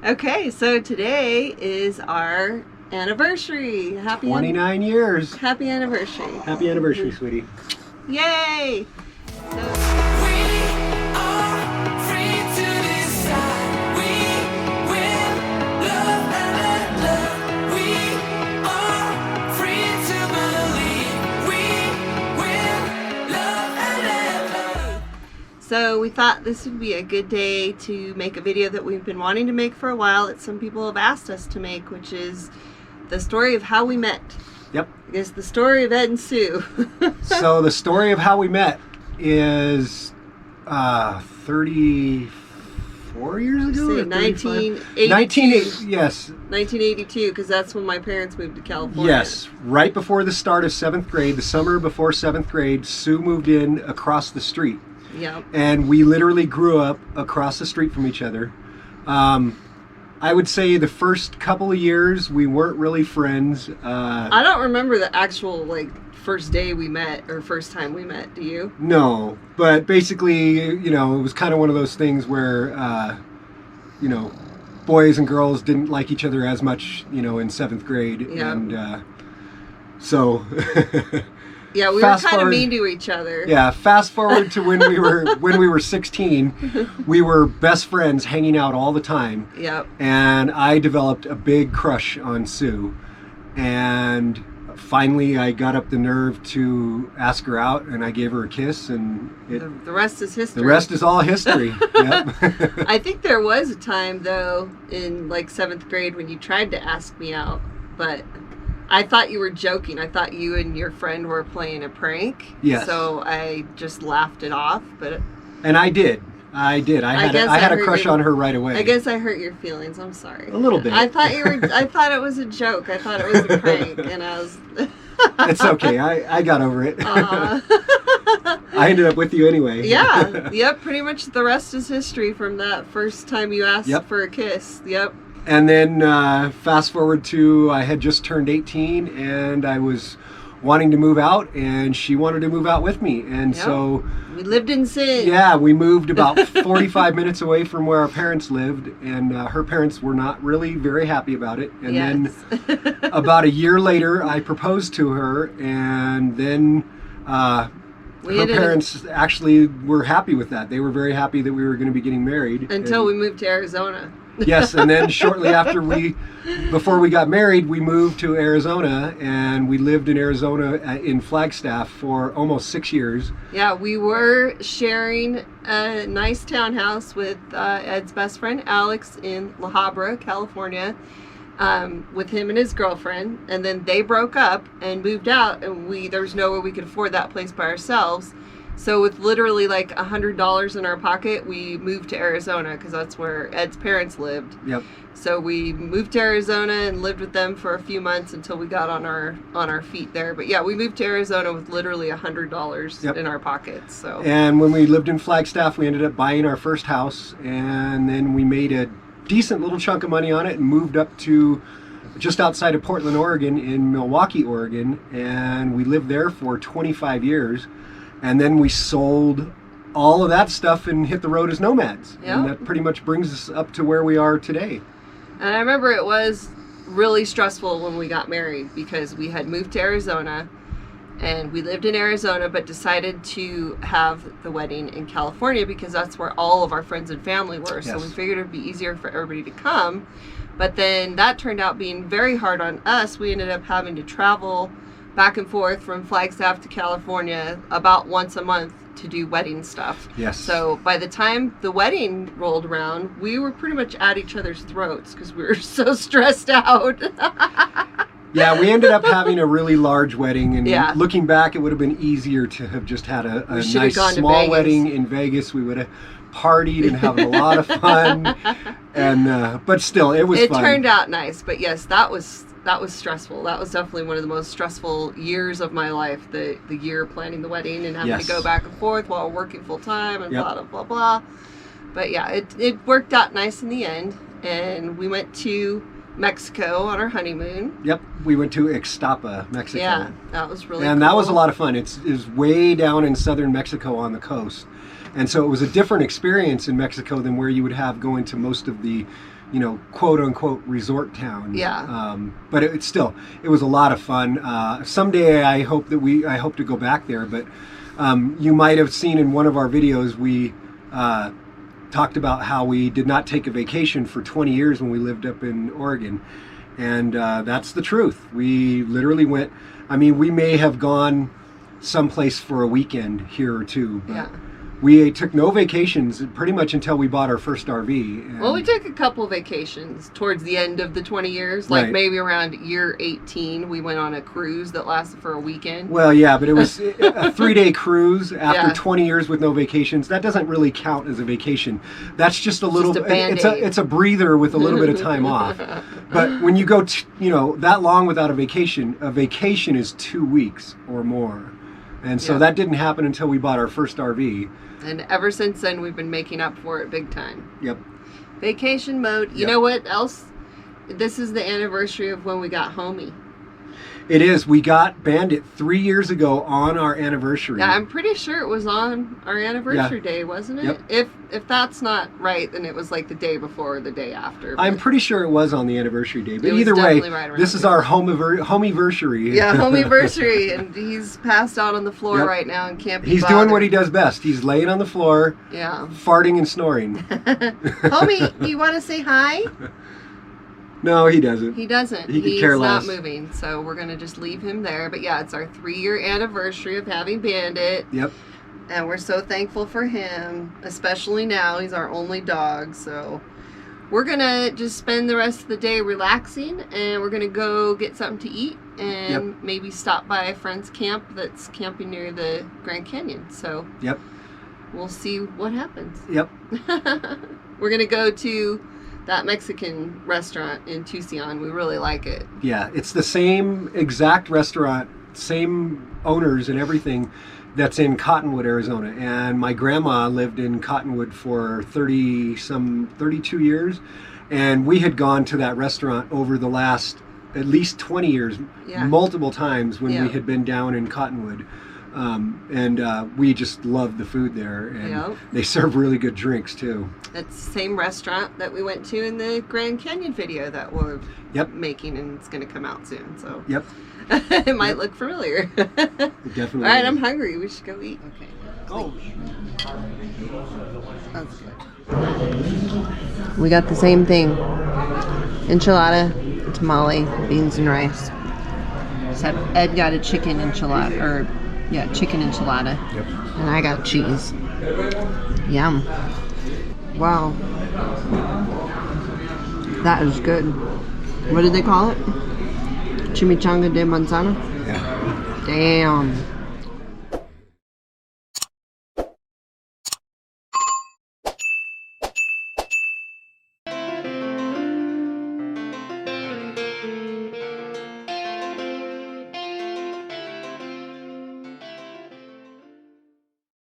Okay, so today is our anniversary. Happy 29 years. Happy anniversary. Happy anniversary, sweetie. Yay! So we thought this would be a good day to make a video that we've been wanting to make for a while that some people have asked us to make, which is the story of how we met. Yep. It's the story of Ed and Sue. So the story of how we met is 34 years ago? Say 1982. Yes. 1982, because that's when my parents moved to California. Yes. Right before the start of 7th grade, the summer before 7th grade, Sue moved in across the street. Yep. And we literally grew up across the street from each other. I would say the first couple of years we weren't really friends. I don't remember the actual first day we met or first time we met. Do you? No, but basically, it was kind of one of those things where, boys and girls didn't like each other as much, in 7th grade. Yep. And so... Yeah, we were kind of mean to each other. Yeah, fast forward to when we were 16, we were best friends, hanging out all the time. Yep. And I developed a big crush on Sue, and finally I got up the nerve to ask her out, and I gave her a kiss, and the rest is history. The rest is all history. Yep. I think there was a time though in 7th grade when you tried to ask me out, but I thought you were joking. I thought you and your friend were playing a prank. Yes. So I just laughed it off. And I did. I had a crush on her right away. I guess I hurt your feelings. I'm sorry. A little bit. I thought it was a joke. I thought it was a prank, and I was. It's okay. I got over it. I ended up with you anyway. Yeah. Yep. Pretty much the rest is history from that first time you asked for a kiss. Yep. And then fast forward to I had just turned 18 and I was wanting to move out, and she wanted to move out with me. And so we lived in sin. Yeah, we moved about 45 minutes away from where our parents lived, and her parents were not really very happy about it. And then about a year later, I proposed to her, and then her parents actually were happy with that. They were very happy that we were going to be getting married. Until we moved to Arizona. Yes, and then shortly after before we got married, we moved to Arizona, and we lived in Arizona in Flagstaff for almost 6 years. Yeah, we were sharing a nice townhouse with Ed's best friend Alex in La Habra, California, with him and his girlfriend, and then they broke up and moved out, and there was no way we could afford that place by ourselves. So with literally $100 in our pocket, we moved to Arizona because that's where Ed's parents lived. Yep. So we moved to Arizona and lived with them for a few months until we got on our feet there. But yeah, we moved to Arizona with literally $100 in our pockets. So. And when we lived in Flagstaff, we ended up buying our first house, and then we made a decent little chunk of money on it and moved up to just outside of Portland, Oregon, in Milwaukee, Oregon, and we lived there for 25 years. And then we sold all of that stuff and hit the road as nomads. Yep. And that pretty much brings us up to where we are today. And I remember it was really stressful when we got married because we had moved to Arizona and we lived in Arizona but decided to have the wedding in California because that's where all of our friends and family were. Yes. So we figured it would be easier for everybody to come. But then that turned out being very hard on us. We ended up having to travel back and forth from Flagstaff to California about once a month to do wedding stuff. Yes. So by the time the wedding rolled around, we were pretty much at each other's throats because we were so stressed out. Yeah, we ended up having a really large wedding, and looking back, it would have been easier to have just had a nice small wedding in Vegas. We would have partied and had a lot of fun, and but still, it was fun. It turned out nice, but yes, that was stressful. That was definitely one of the most stressful years of my life, the year planning the wedding and having to go back and forth while working full time and blah, blah, blah, blah. But yeah, it worked out nice in the end. And we went to Mexico on our honeymoon. Yep, we went to Ixtapa, Mexico. Yeah, that was really and cool. that was a lot of fun. It's way down in southern Mexico on the coast. And so it was a different experience in Mexico than where you would have going to most of the, you know, quote unquote resort towns. Yeah. But it was a lot of fun. Someday I hope to go back there. But you might have seen in one of our videos we talked about how we did not take a vacation for 20 years when we lived up in Oregon. And that's the truth. We literally went, I mean, we may have gone someplace for a weekend here or two, but Yeah. we took no vacations pretty much until we bought our first RV. And Well, we took a couple vacations towards the end of the 20 years. Like Right. maybe around year 18, we went on a cruise that lasted for a weekend. Well, yeah, but it was a 3-day cruise after Yeah. 20 years with no vacations. That doesn't really count as a vacation. That's just a little. Just a Band-Aid. It's a breather with a little bit of time off. But when you go, that long without a vacation is 2 weeks or more, and so Yeah. that didn't happen until we bought our first RV. And ever since then, we've been making up for it big time. Yep. Vacation mode. You Yep. know what else? This is the anniversary of when we got Homie. It is. We got Bandit 3 years ago on our anniversary. Yeah, I'm pretty sure it was on our anniversary day, wasn't it? Yep. If that's not right, then it was like the day before or the day after. I'm but- pretty sure it was on the anniversary day, but It was either way, definitely right around this is there. our Homieversary. Yeah, Homieversary, and he's passed out on the floor Yep. right now and can't be He's bothered. doing what he does best. He's laying on the floor, Yeah. farting and snoring. Homie, do you want to say hi? No, he doesn't. He doesn't. He could He's care not less. moving, so we're going to just leave him there. But yeah, it's our 3-year anniversary of having Bandit, Yep. and we're so thankful for him, especially now. He's our only dog, so we're going to just spend the rest of the day relaxing, and we're going to go get something to eat and maybe stop by a friend's camp that's camping near the Grand Canyon. So Yep. we'll see what happens. Yep. We're going to go to that Mexican restaurant in Tucson. We really like it. Yeah, it's the same exact restaurant, same owners and everything that's in Cottonwood, Arizona. And my grandma lived in Cottonwood for 32 years. And we had gone to that restaurant over the last at least 20 years, Yeah. multiple times when Yeah. we had been down in Cottonwood. We just loved the food there. And Yep. they serve really good drinks too. It's the same restaurant that we went to in the Grand Canyon video that we're Yep. making, and it's going to come out soon. So Yep. it might look familiar. It definitely. All right, is. I'm hungry. We should go eat. Okay. Oh. That's good. We got the same thing. Enchilada, tamale, beans and rice. Except Ed got a chicken enchilada, chicken enchilada. Yep. And I got cheese. Yum. Wow. That is good. What did they call it? Chimichanga de manzana? Yeah. Damn.